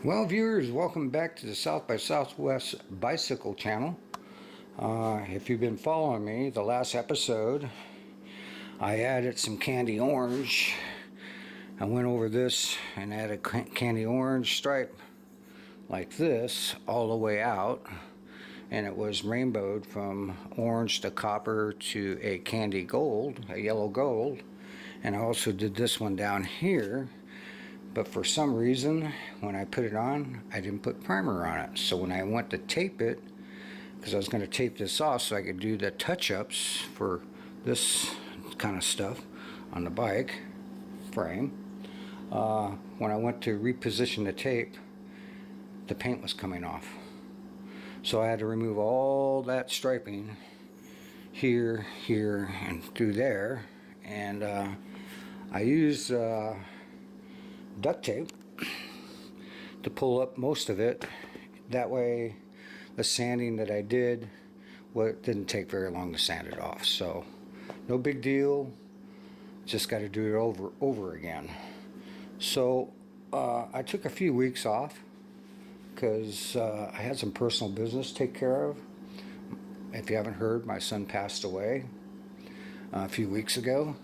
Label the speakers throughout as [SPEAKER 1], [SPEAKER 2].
[SPEAKER 1] Well, viewers, welcome back to the South by Southwest Bicycle channel. If you've been following me, the last episode, I added some candy orange. I went over this and added candy orange stripe like this all the way out, and it was rainbowed from orange to copper to a candy gold, a yellow gold. And I also did this one down here. But for some reason, when I put it on, I didn't put primer on it. So when I went to tape it, because I was going to tape this off so I could do the touch-ups for this kind of stuff on the bike frame, when I went to reposition the tape, the paint was coming off. So I had to remove all that striping here, and through there. And I used duct tape to pull up most of it. That way the sanding that I did, well, it didn't take very long to sand it off. So no big deal, just got to do it over again. So I took a few weeks off because I had some personal business to take care of. If you haven't heard, my son passed away a few weeks ago.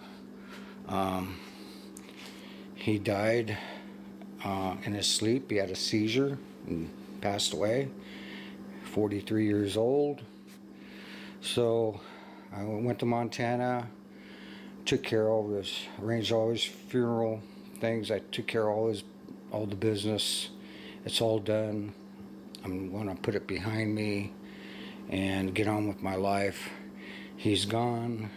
[SPEAKER 1] He died in his sleep. He had a seizure and passed away, 43 years old. So I went to Montana, took care of all this, arranged all his funeral things. I took care of all the business. It's all done. I'm going to put it behind me and get on with my life. He's gone.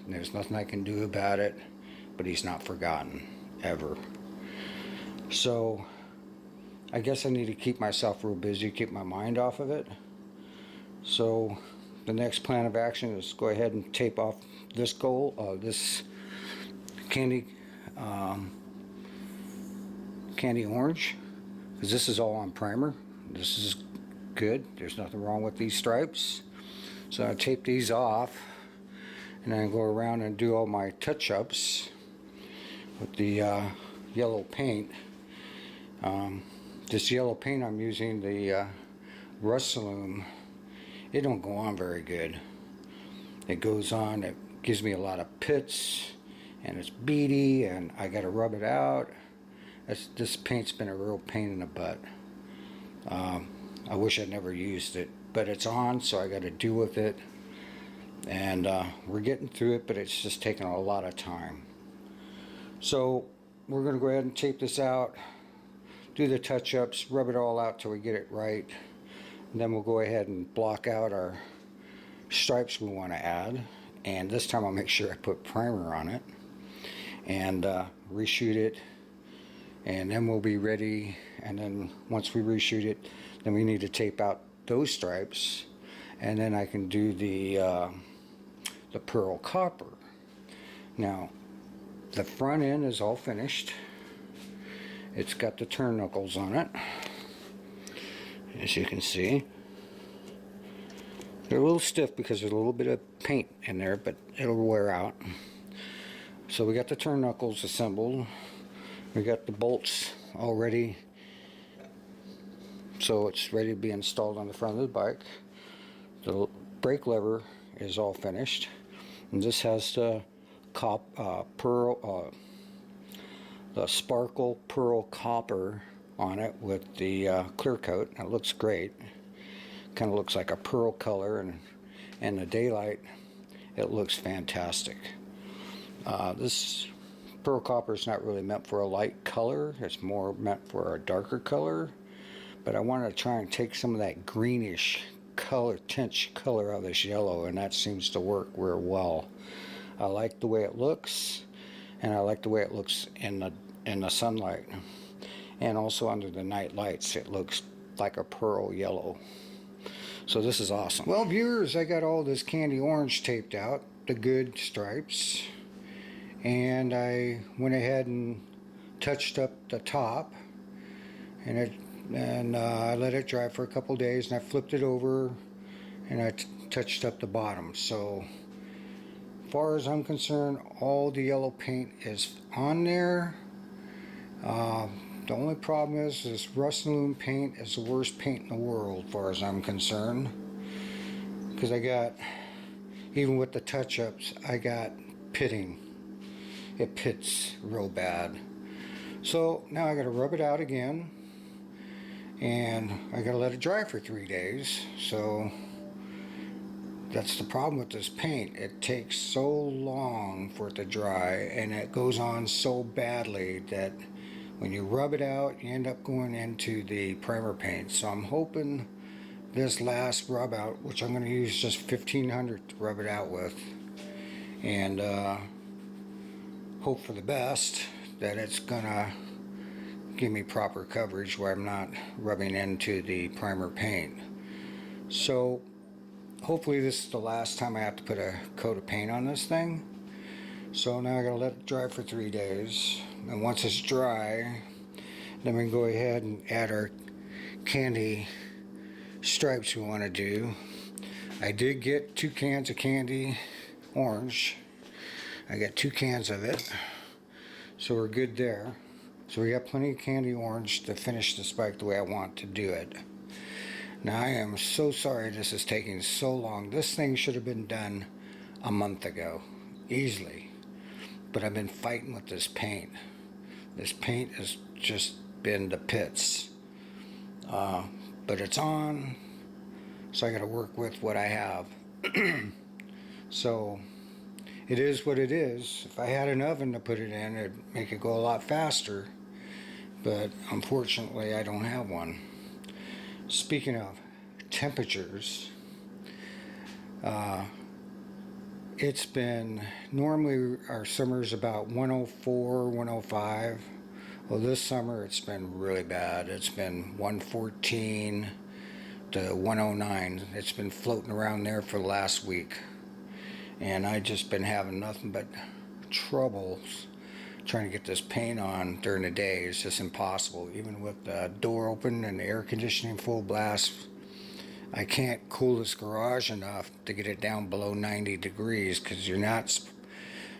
[SPEAKER 1] There's nothing I can do about it, but he's not forgotten. Ever. So I guess I need to keep myself real busy, keep my mind off of it. So the next plan of action is go ahead and tape off this this candy orange, because this is all on primer. This is good. There's nothing wrong with these stripes. So I tape these off, and then I go around and do all my touch-ups with the yellow paint. This yellow paint I'm using, the Rust-Oleum, it don't go on very good. It goes on, it gives me a lot of pits, and it's beady, and I gotta rub it out. This paint's been a real pain in the butt. I wish I'd never used it, but it's on, so I gotta deal with it. And we're getting through it, but it's just taking a lot of time. So we're going to go ahead and tape this out, do the touch-ups, rub it all out till we get it right, and then we'll go ahead and block out our stripes we want to add. And this time I'll make sure I put primer on it and reshoot it, and then we'll be ready. And then once we reshoot it, then we need to tape out those stripes, and then I can do the pearl copper. Now the front end is all finished. It's got the turn knuckles on it, as you can see. They're a little stiff because there's a little bit of paint in there, but it'll wear out. So we got the turn knuckles assembled. We got the bolts all ready, so it's ready to be installed on the front of the bike. The brake lever is all finished, and this has the the sparkle pearl copper on it with the clear coat. It looks great. Kind of looks like a pearl color, and in the daylight it looks fantastic. This pearl copper is not really meant for a light color. It's more meant for a darker color, but I wanted to try and take some of that greenish color, tinge color out of this yellow, and that seems to work real well. I like the way it looks, and I like the way it looks in the sunlight, and also under the night lights. It looks like a pearl yellow. So this is awesome. Well, viewers, I got all this candy orange taped out, the good stripes, and I went ahead and touched up the top, and I let it dry for a couple days, and I flipped it over, and I touched up the bottom. So far as I'm concerned, all the yellow paint is on there. The only problem is this Rust-Oleum paint is the worst paint in the world as far as I'm concerned. Because I got, even with the touch-ups, I got pitting. It pits real bad. So now I got to rub it out again. And I got to let it dry for 3 days. So that's the problem with this paint. It takes so long for it to dry, and it goes on so badly that when you rub it out, you end up going into the primer paint. So I'm hoping this last rub out, which I'm going to use just 1500 to rub it out with, and hope for the best that it's going to give me proper coverage where I'm not rubbing into the primer paint. So hopefully this is the last time I have to put a coat of paint on this thing. So now I gotta let it dry for 3 days, and once it's dry, then we can go ahead and add our candy stripes we want to do. I did get 2 cans of candy orange. I got 2 cans of it, so we're good there. So we got plenty of candy orange to finish this bike the way I want to do it. Now I am so sorry this is taking so long. This thing should have been done a month ago, easily. But I've been fighting with this paint. This paint has just been the pits. But it's on, so I got to work with what I have. So it is what it is. If I had an oven to put it in, it'd make it go a lot faster. But unfortunately, I don't have one. Speaking of temperatures, it's been, normally our summer's about 104, 105. Well, this summer it's been really bad. It's been 114 to 109. It's been floating around there for the last week. And I just been having nothing but troubles trying to get this paint on during the day. It's just impossible. Even with the door open and the air conditioning full blast, I can't cool this garage enough to get it down below 90 degrees, because you're not,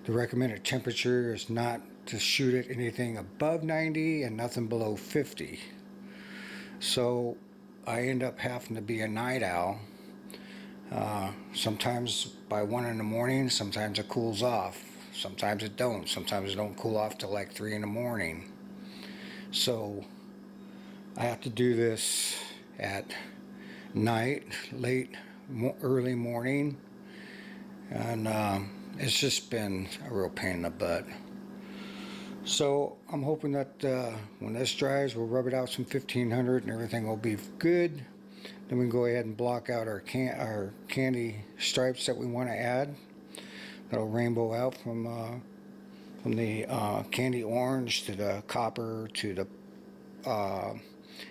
[SPEAKER 1] the recommended temperature is not to shoot it anything above 90 and nothing below 50. So I end up having to be a night owl. Sometimes by 1 in the morning, sometimes it cools off. Sometimes it don't. Sometimes it don't cool off till like 3 in the morning. So I have to do this at night, late, early morning, and it's just been a real pain in the butt. So I'm hoping that when this dries, we'll rub it out some 1500 and everything will be good. Then we can go ahead and block out our candy stripes that we want to add. That'll rainbow out from the candy orange to the copper to the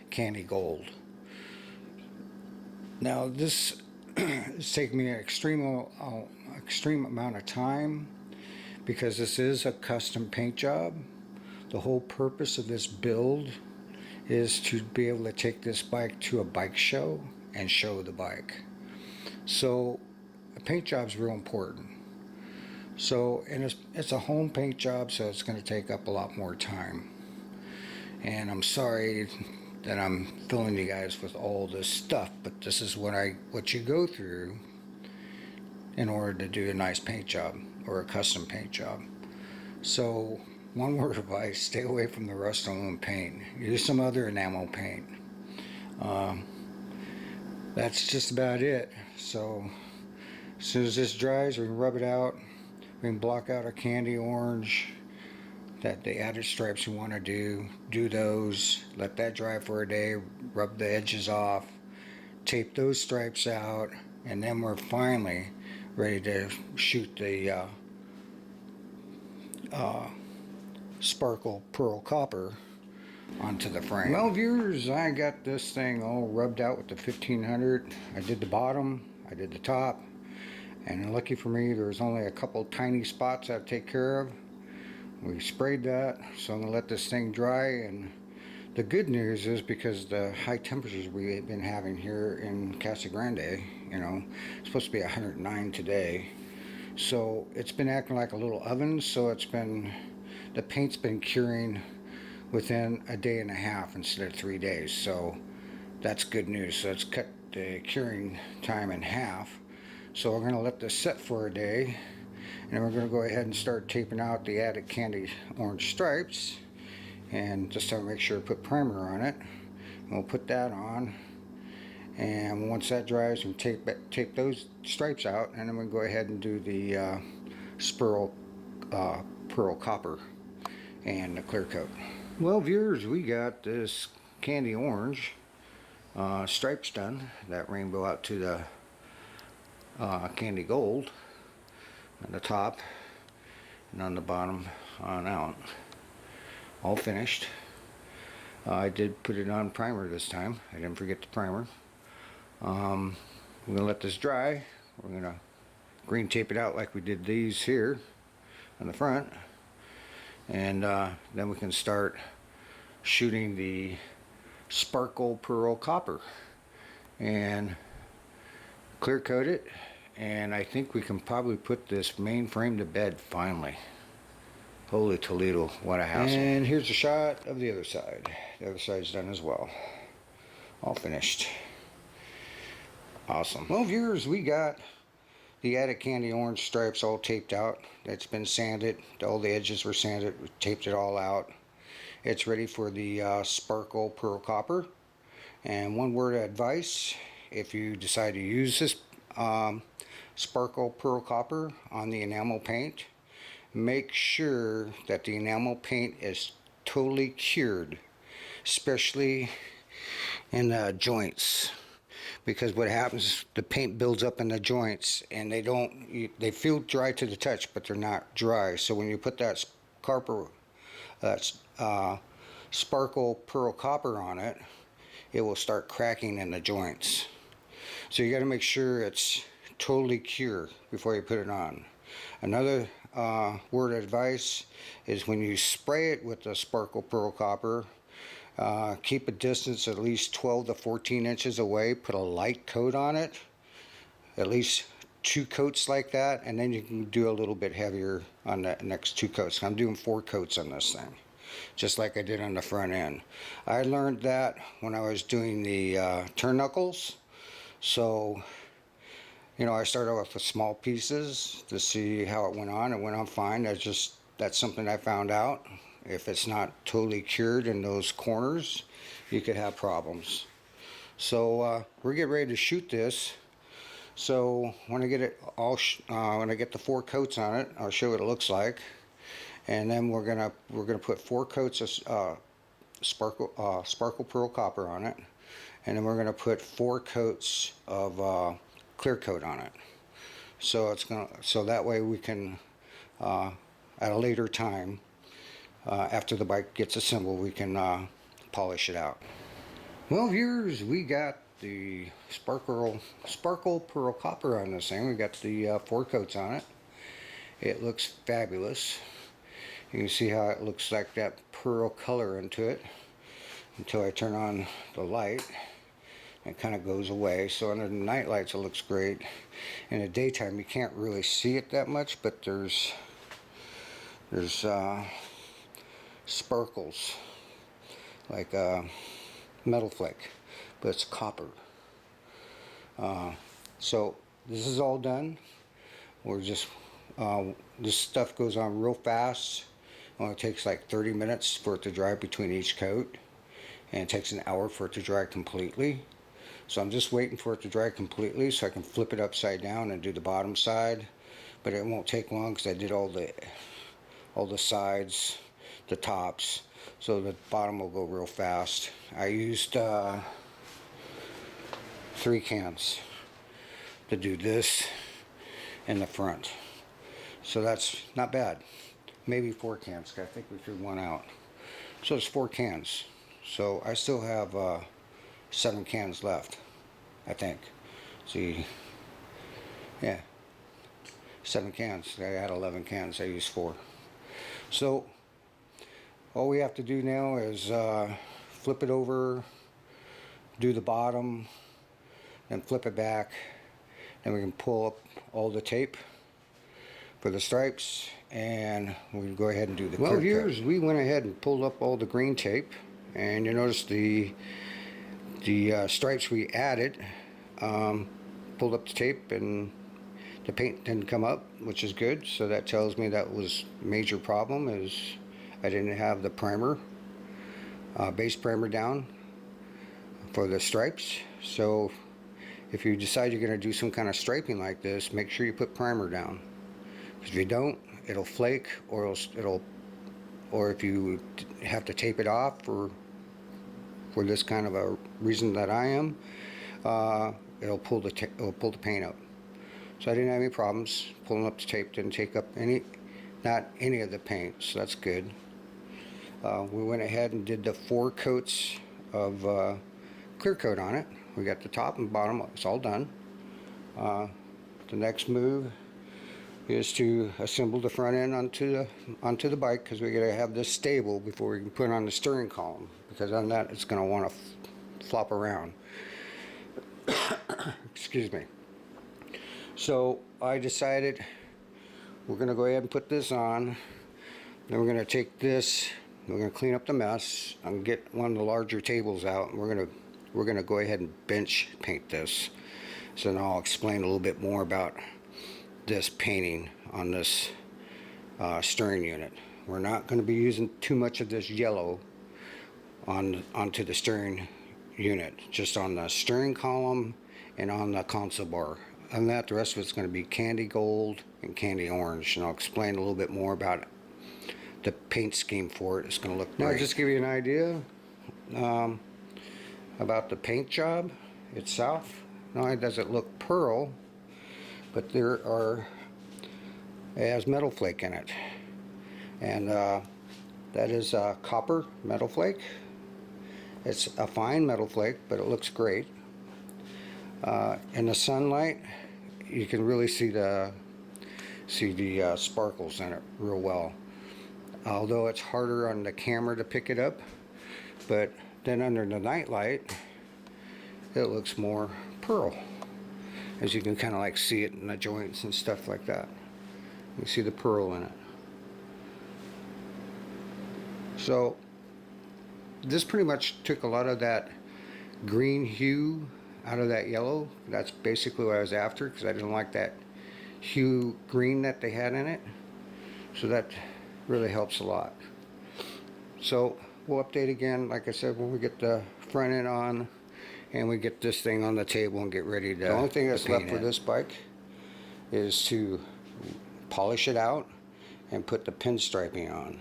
[SPEAKER 1] candy gold. Now this is taking me an extreme amount of time, because this is a custom paint job. The whole purpose of this build is to be able to take this bike to a bike show and show the bike. So a paint job's real important. So, and it's a home paint job, so it's going to take up a lot more time. And I'm sorry that I'm filling you guys with all this stuff, but this is what you go through in order to do a nice paint job or a custom paint job. So one word of advice: stay away from the Rust-Oleum paint. Use some other enamel paint. That's just about it. So as soon as this dries, we can rub it out. We can block out our candy orange, that the added stripes we want to do those, let that dry for a day, rub the edges off, tape those stripes out, and then we're finally ready to shoot the sparkle pearl copper onto the frame. Well, viewers, I got this thing all rubbed out with the 1500. I did the bottom, I did the top, and lucky for me, there was only a couple tiny spots I had to take care of. We sprayed that, so I'm going to let this thing dry. And the good news is, because the high temperatures we've been having here in Casa Grande, you know, it's supposed to be 109 today, so it's been acting like a little oven. So it's been, the paint's been curing within a day and a half instead of 3 days. So that's good news. So it's cut the curing time in half. So we're going to let this set for a day, and then we're going to go ahead and start taping out the added candy orange stripes, and just to make sure to put primer on it. And we'll put that on, and once that dries, we can tape those stripes out, and then we'll go ahead and do the pearl copper and the clear coat. Well, viewers, we got this candy orange stripes done, that rainbow out to the candy gold on the top and on the bottom on out, all finished. I did put it on primer this time. I didn't forget the primer. We're gonna let this dry. We're gonna green tape it out like we did these here on the front, and then we can start shooting the sparkle pearl copper and clear coat it. And I think we can probably put this main frame to bed finally. Holy Toledo, what a hassle. And here's a shot of the other side. The other side's done as well. All finished. Awesome. Well, viewers, we got the added candy orange stripes all taped out. It's been sanded. All the edges were sanded. We taped it all out. It's ready for the sparkle pearl copper. And one word of advice: if you decide to use this sparkle pearl copper on the enamel paint, make sure that the enamel paint is totally cured, especially in the joints, because what happens, the paint builds up in the joints, and they feel dry to the touch, but they're not dry. So when you put that sparkle pearl copper on it, it will start cracking in the joints. So you got to make sure it's totally cured before you put it on. Another word of advice is when you spray it with the sparkle pearl copper, keep a distance at least 12 to 14 inches away. Put a light coat on it, at least 2 coats like that, and then you can do a little bit heavier on the next 2 coats. I'm doing 4 coats on this thing, just like I did on the front end. I learned that when I was doing the turn knuckles. So, you know, I started off with small pieces to see how it went on. It went on fine. That's something I found out. If it's not totally cured in those corners, you could have problems. So we're getting ready to shoot this. So when I get it all, when I get the 4 coats on it, I'll show you what it looks like. And then we're gonna put 4 coats of sparkle pearl copper on it, and then we're gonna put 4 coats of clear coat on it. So so that way we can at a later time, after the bike gets assembled, we can polish it out. Well, viewers, we got the sparkle pearl copper on this thing. We got the 4 coats on it. It looks fabulous. You can see how it looks like that pearl color into it until I turn on the light. It kind of goes away. So under the night lights it looks great. In the daytime you can't really see it that much, but there's sparkles like metal flake, but it's copper. So this is all done. We're just this stuff goes on real fast. It only takes like 30 minutes for it to dry between each coat, and it takes an hour for it to dry completely. So I'm just waiting for it to dry completely so I can flip it upside down and do the bottom side. But it won't take long because I did all the sides, the tops, so the bottom will go real fast. I used 3 cans to do this in the front, so that's not bad. Maybe 4 cans, I think we threw 1 out, so it's 4 cans. So I still have 7 cans left, I think. See, yeah, 7 cans. I had 11 cans, I used 4. So all we have to do now is flip it over, do the bottom, then flip it back, and we can pull up all the tape for the stripes, and we'll go ahead and do the clear coat. Viewers, we went ahead and pulled up all the green tape, and you notice the stripes we added, pulled up the tape and the paint didn't come up, which is good. So that tells me that was a major problem, is I didn't have the primer, base primer down for the stripes. So if you decide you're going to do some kind of striping like this, make sure you put primer down, because if you don't, it'll flake, or or if you have to tape it off for this kind of a reason that I am, it'll pull the paint up. So I didn't have any problems pulling up the tape. Didn't take up not any of the paint, so that's good. We went ahead and did the 4 coats of clear coat on it. We got the top and bottom, it's all done. The next move is to assemble the front end onto the bike, because we got to have this stable before we can put it on the steering column, because on that it's going to want to flop around. Excuse me. So I decided we're going to go ahead and put this on. Then we're going to take this, we're going to clean up the mess and get one of the larger tables out, and we're going to go ahead and bench paint this. So now I'll explain a little bit more about this painting on this steering unit. We're not going to be using too much of this yellow onto the steering unit, just on the steering column and on the console bar. And that, the rest of it's going to be candy gold and candy orange, and I'll explain a little bit more about the paint scheme for it. It's going to look great. Now, just to give you an idea about the paint job itself, not only does it look pearl, but it has metal flake in it, and that is copper metal flake. It's a fine metal flake, but it looks great. In the sunlight, you can really see the sparkles in it real well. Although it's harder on the camera to pick it up, but then under the night light, it looks more pearl, as you can kind of like see it in the joints and stuff like that. You see the pearl in it. So this pretty much took a lot of that green hue out of that yellow. That's basically what I was after, because I didn't like that hue green that they had in it. So that really helps a lot. So we'll update again, like I said, when we get the front end on and we get this thing on the table and get ready to. The only thing that's left for this bike is to polish it out and put the pinstriping on.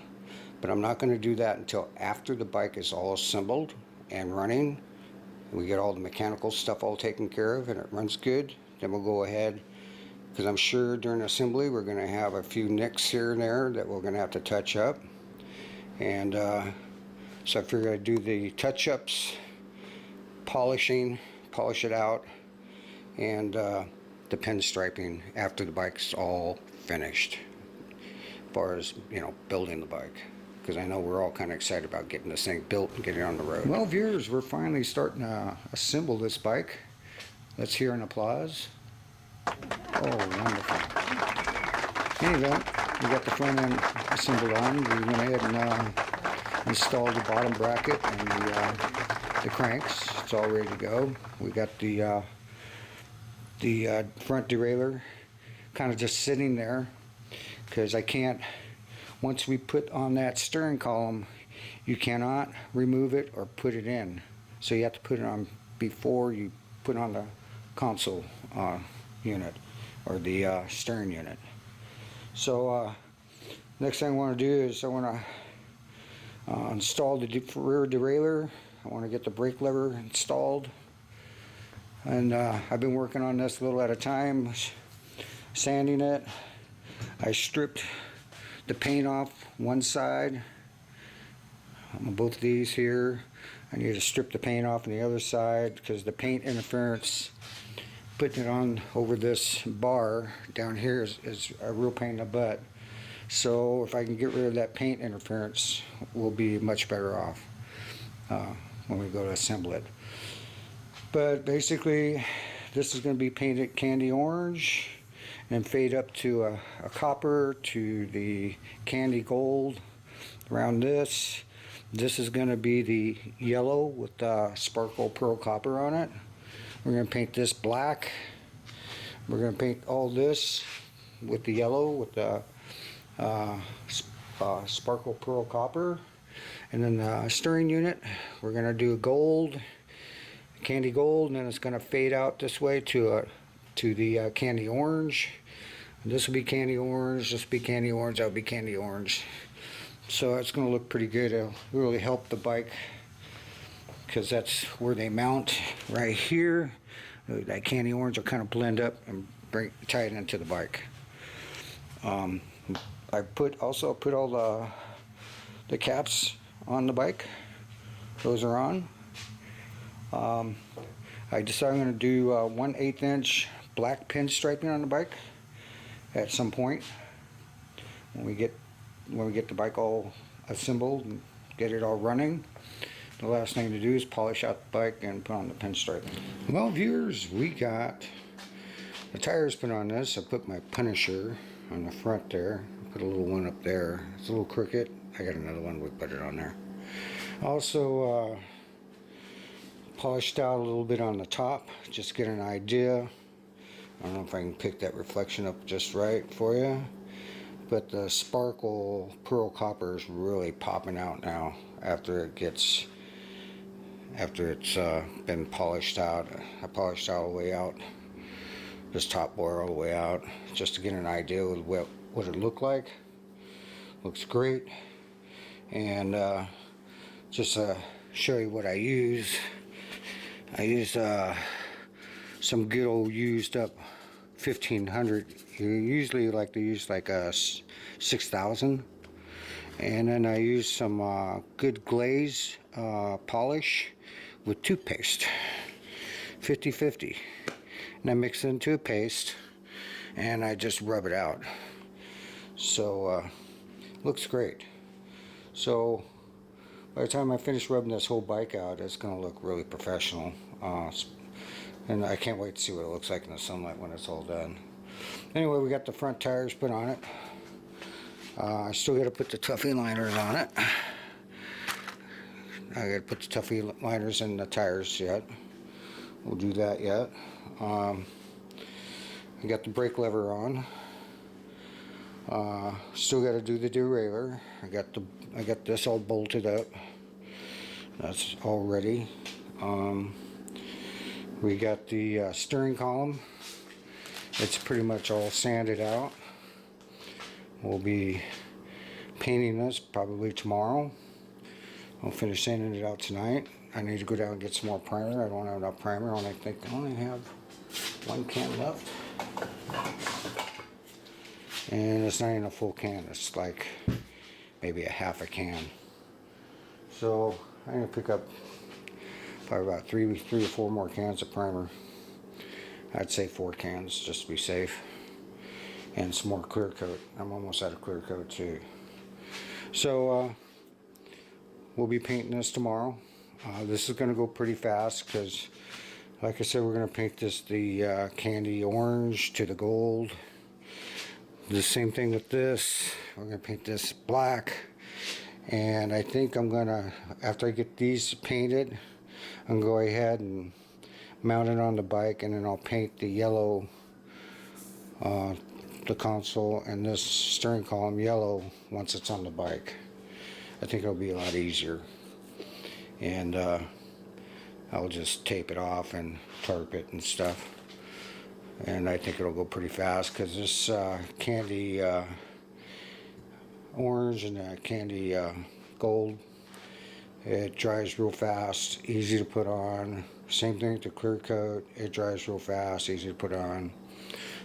[SPEAKER 1] But I'm not going to do that until after the bike is all assembled and running. We get all the mechanical stuff all taken care of and it runs good. Then we'll go ahead, because I'm sure during assembly we're going to have a few nicks here and there that we're going to have to touch up. And so I figured I'd do the touch-ups, polish it out, and the pinstriping after the bike's all finished, as far as, you know, building the bike, because I know we're all kind of excited about getting this thing built and getting it on the road. Well, viewers, we're finally starting to assemble this bike. Let's hear an applause. Oh, wonderful. Anyway, we got the front end assembled on. We went ahead and installed the bottom bracket and the cranks. It's all ready to go. We got the front derailleur kind of just sitting there, because I can't, once we put on that steering column, you cannot remove it or put it in. So you have to put it on before you put on the console unit, or the steering unit. So next thing I want to do is I want to install the rear derailleur. I want to get the brake lever installed, and I've been working on this a little at a time, sanding it. I stripped the paint off one side on both of these here. I need to strip the paint off on the other side, because the paint interference, putting it on over this bar down here is a real pain in the butt. So if I can get rid of that paint interference, we'll be much better off when we go to assemble it. But basically, this is going to be painted candy orange, and fade up to a copper to the candy gold around this. This is going to be the yellow with sparkle pearl copper on it. We're going to paint this black. We're going to paint all this with the yellow with the sparkle pearl copper. And then the steering unit, we're going to do gold, candy gold, and then it's going to fade out this way to the candy orange. This will be candy orange, this will be candy orange, that will be candy orange. So it's going to look pretty good. It'll really help the bike because that's where they mount right here. That candy orange will kind of blend up and tie it into the bike. I also put all the caps on the bike. Those are on. I decided I'm going to do 1/8 inch black pinstriping on the bike at some point when we get the bike all assembled and get it all running. The last thing to do is polish out the bike and put on the pinstriping. Well, viewers, we got the tires put on this. I put my Punisher on the front there. Put a little one up there. It's a little crooked. I got another one. We put it on there. Also polished out a little bit on the top, just to get an idea. I don't know if I can pick that reflection up just right for you, but the sparkle pearl copper is really popping out now after it's been polished out. I polished all the way out, this top bar all the way out, just to get an idea of what it looked like. Looks great. And just show you what I use. I use some good old used up 1500. You usually like to use like a 6000, and then I use some good glaze polish with toothpaste, 50/50, and I mix it into a paste and I just rub it out. So looks great. So by the time I finish rubbing this whole bike out, it's going to look really professional. And I can't wait to see what it looks like in the sunlight when it's all done. Anyway, we got the front tires put on it. I still got to put the Tuffy liners on it. I got to put the Tuffy liners in the tires yet. We'll do that yet. I got the brake lever on. Still got to do the derailleur. I got this all bolted up. That's all ready. We got the steering column. It's pretty much all sanded out. We'll be painting this probably tomorrow. I'll finish sanding it out tonight. I need to go down and get some more primer. I don't have enough primer. I think I only have one can left. And it's not even a full can. It's like maybe a half a can. So I'm going to pick up probably about three or four more cans of primer. I'd say 4 cans just to be safe. And some more clear coat. I'm almost out of clear coat too. So we'll be painting this tomorrow. This is going to go pretty fast because, like I said, we're going to paint this the candy orange to the gold. The same thing with this. We're going to paint this black. And I think I'm going to, after I get these painted, I'm going to go ahead and mount it on the bike, and then I'll paint the yellow, the console and this steering column yellow once it's on the bike. I think it'll be a lot easier. And I'll just tape it off and tarp it and stuff. And I think it'll go pretty fast because this candy orange and candy gold, it dries real fast, easy to put on. Same thing with the clear coat, it dries real fast, easy to put on.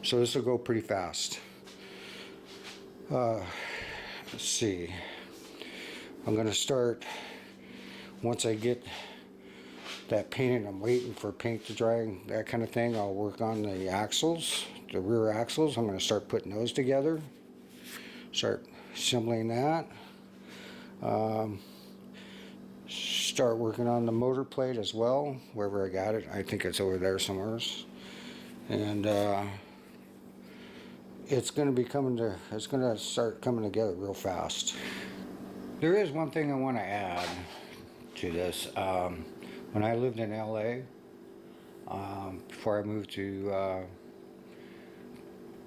[SPEAKER 1] So this will go pretty fast. Let's see. I'm going to start, once I get that painted, I'm waiting for paint to dry, that kind of thing. I'll work on the axles, the rear axles. I'm going to start putting those together, start assembling that. Start working on the motor plate as well, wherever I got it. I think it's over there somewhere. And it's going to be it's going to start coming together real fast. There is one thing I want to add to this. When I lived in LA, before I moved to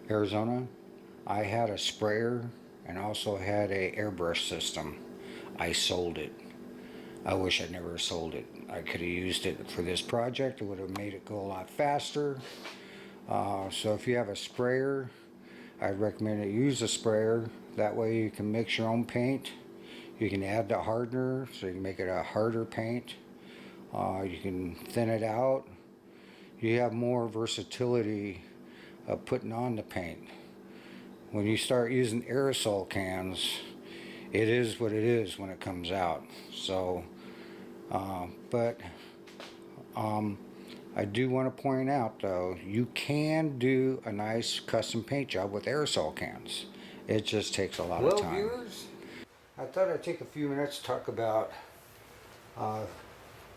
[SPEAKER 1] Arizona, I had a sprayer and also had a airbrush system. I sold it. I wish I never sold it. I could have used it for this project. It would have made it go a lot faster. So if you have a sprayer, I'd recommend that you use a sprayer. That way you can mix your own paint. You can add the hardener so you can make it a harder paint. You can thin it out. You have more versatility of putting on the paint. When you start using aerosol cans, it is what it is when it comes out. So, I do want to point out though, you can do a nice custom paint job with aerosol cans. It just takes a lot of time. Viewers, I thought I'd take a few minutes to talk about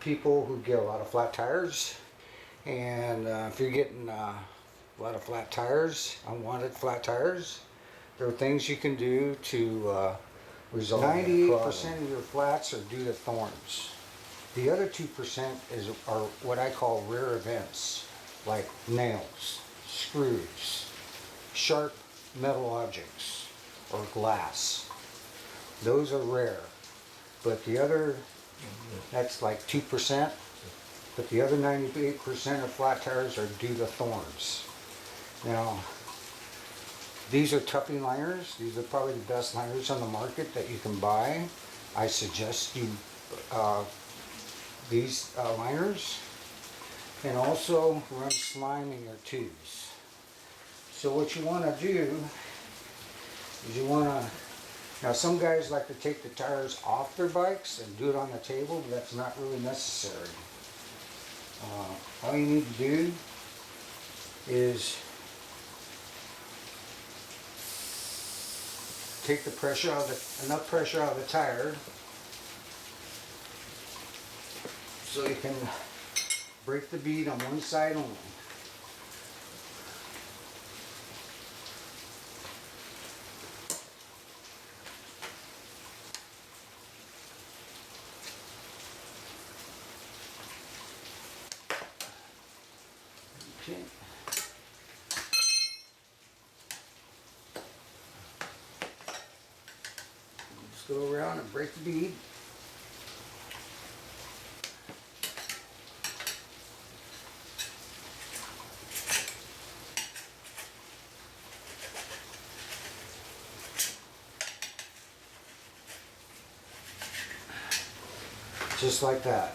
[SPEAKER 1] people who get a lot of flat tires. And if you're getting a lot of flat tires, unwanted flat tires, there are things you can do to resolve 98% of your flats are due to thorns. The other 2% are what I call rare events, like nails, screws, sharp metal objects, or glass. Those are rare. But the other, that's like 2%, but the other 98% of flat tires are due to thorns. Now, these are tuffing liners. These are probably the best liners on the market that you can buy. I suggest you these liners, and also run slime in your tubes. So what you want to do is you want to, now some guys like to take the tires off their bikes and do it on the table, but that's not really necessary. All you need to do is take the pressure out of enough pressure out of the tire so you can break the bead on one side only. Okay. Just go around and break the bead. Just like that.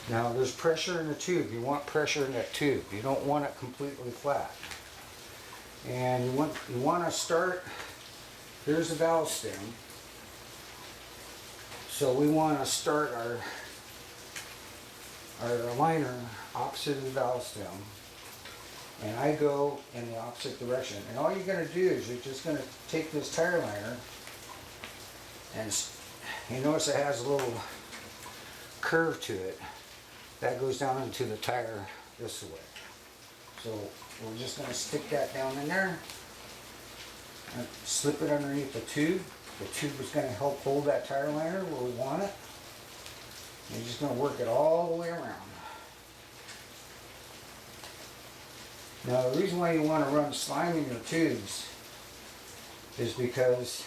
[SPEAKER 1] Now there's pressure in the tube. You want pressure in that tube. You don't want it completely flat. And you want to start, here's the valve stem. So we want to start our liner opposite of the valve stem. And I go in the opposite direction. And all you're going to do is you're just going to take this tire liner, and you notice it has a little curve to it. That goes down into the tire this way. So we're just going to stick that down in there and slip it underneath the tube. The tube is going to help hold that tire liner where we want it. And you're just going to work it all the way around. Now the reason why you want to run slime in your tubes is because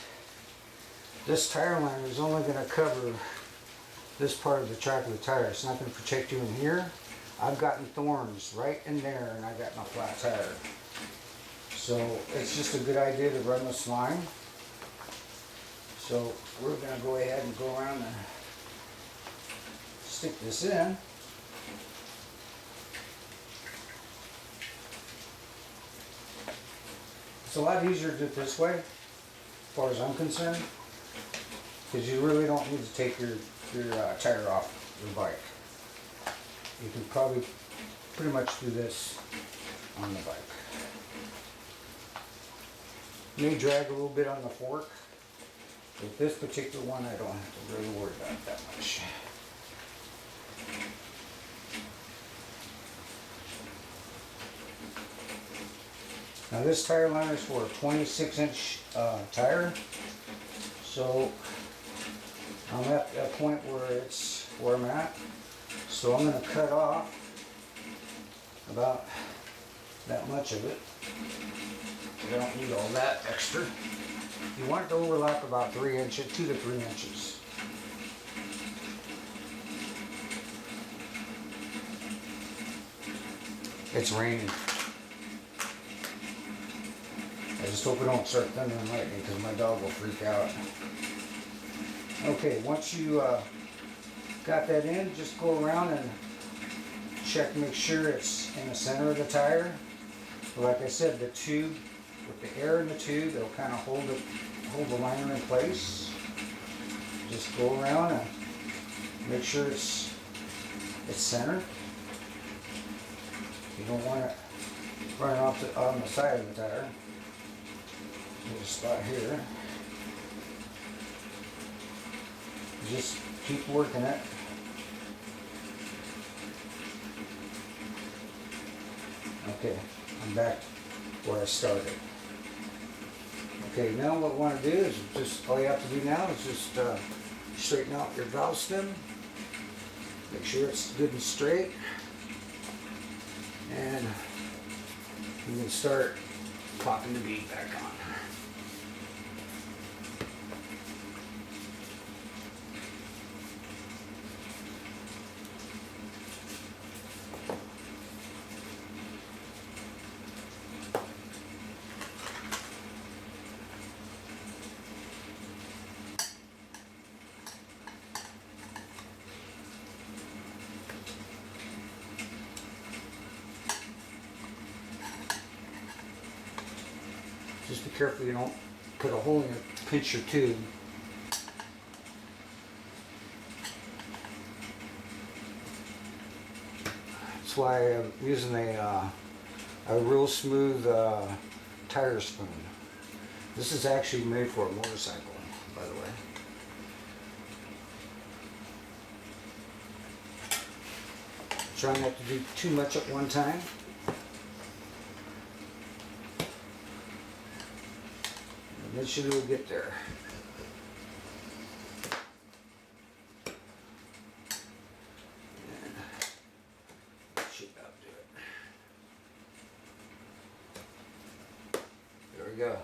[SPEAKER 1] this tire liner is only going to cover this part of the track of the tire. It's not going to protect you in here. I've gotten thorns right in there and I got my flat tire. So it's just a good idea to run the slime. So we're going to go ahead and go around and stick this in. It's a lot easier to do it this way, as far as I'm concerned, because you really don't need to take your tire off your bike. You can probably pretty much do this on the bike. You may drag a little bit on the fork. With this particular one, I don't have to really worry about it that much. Now this tire liner is for a 26-inch tire, so I'm at a point where I'm at. So I'm going to cut off about that much of it. I don't need all that extra. You want it to overlap about 3 inches, 2 to 3 inches. It's raining. I just hope it don't start thunder and lightning because my dog will freak out. Okay, once you got that in, just go around and check, make sure it's in the center of the tire. Like I said, the tube, with the air in the tube, it'll kind of hold the liner in place. Just go around and make sure it's centered. You don't want it running off on the side of the tire. There's a spot here. Just keep working it. Okay, I'm back where I started. Okay, now what I want to do is just, all you have to do now is just straighten out your valve stem. Make sure it's good and straight. And you can start popping the bead back on. Just be careful you don't put a hole in your pinch your tube. That's why I'm using a real smooth tire spoon. This is actually made for a motorcycle, by the way. Try not to do too much at one time. Eventually we'll get there. And should about do it. There we go.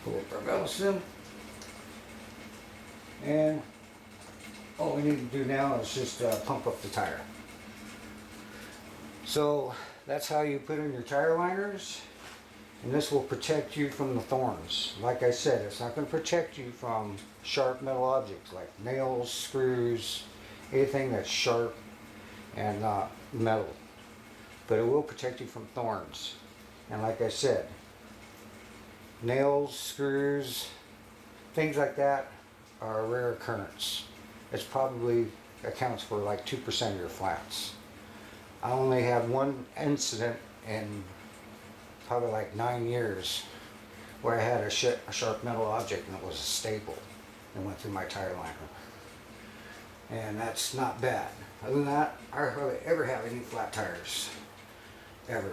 [SPEAKER 1] Pull up our valve stem. And all we need to do now is just pump up the tire. So that's how you put in your tire liners. And this will protect you from the thorns. Like I said, it's not going to protect you from sharp metal objects like nails, screws, anything that's sharp and metal. But it will protect you from thorns. And like I said, nails, screws, things like that are a rare occurrence. It's probably accounts for like 2% of your flats. I only had one incident in probably like 9 years where I had a sharp metal object and it was a staple and went through my tire liner. And that's not bad. Other than that, I hardly ever have any flat tires. Ever.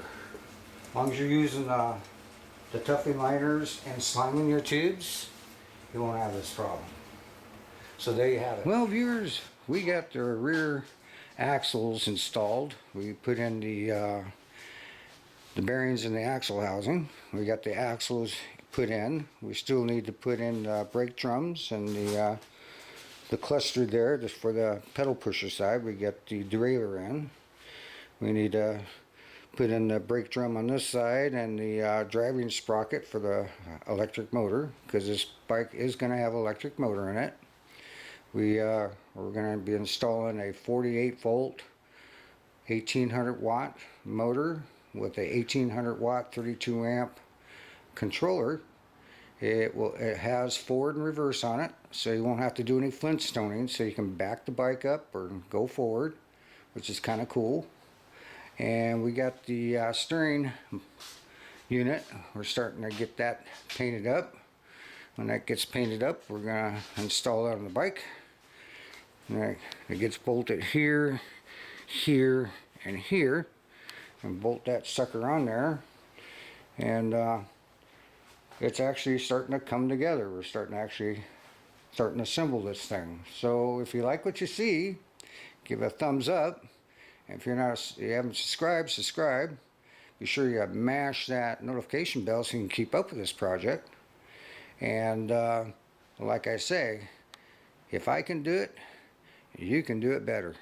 [SPEAKER 1] As long as you're using the Tuffy liners and sliming your tubes, you won't have this problem. So there you have it. Well, viewers, we got the rear axles installed. We put in the bearings in the axle housing. We got the axles put in. We still need to put in brake drums and the cluster there just for the pedal pusher side. We got the derailleur in. We need to put in the brake drum on this side and the driving sprocket for the electric motor, because this bike is going to have electric motor in it. We're going to be installing a 48 volt 1800 watt motor with a 1800 watt 32 amp controller. It has forward and reverse on it, so you won't have to do any flintstoning, so you can back the bike up or go forward, which is kind of cool. And we got the steering unit. We're starting to get that painted up. When that gets painted up, we're going to install it on the bike. And it gets bolted here, here, and here. and bolt that sucker on there, and it's actually starting to come together. We're starting to assemble this thing. So if you like what you see, give it a thumbs up. And if you haven't subscribed, subscribe. Be sure you mash that notification bell so you can keep up with this project. And like I say, if I can do it, you can do it better.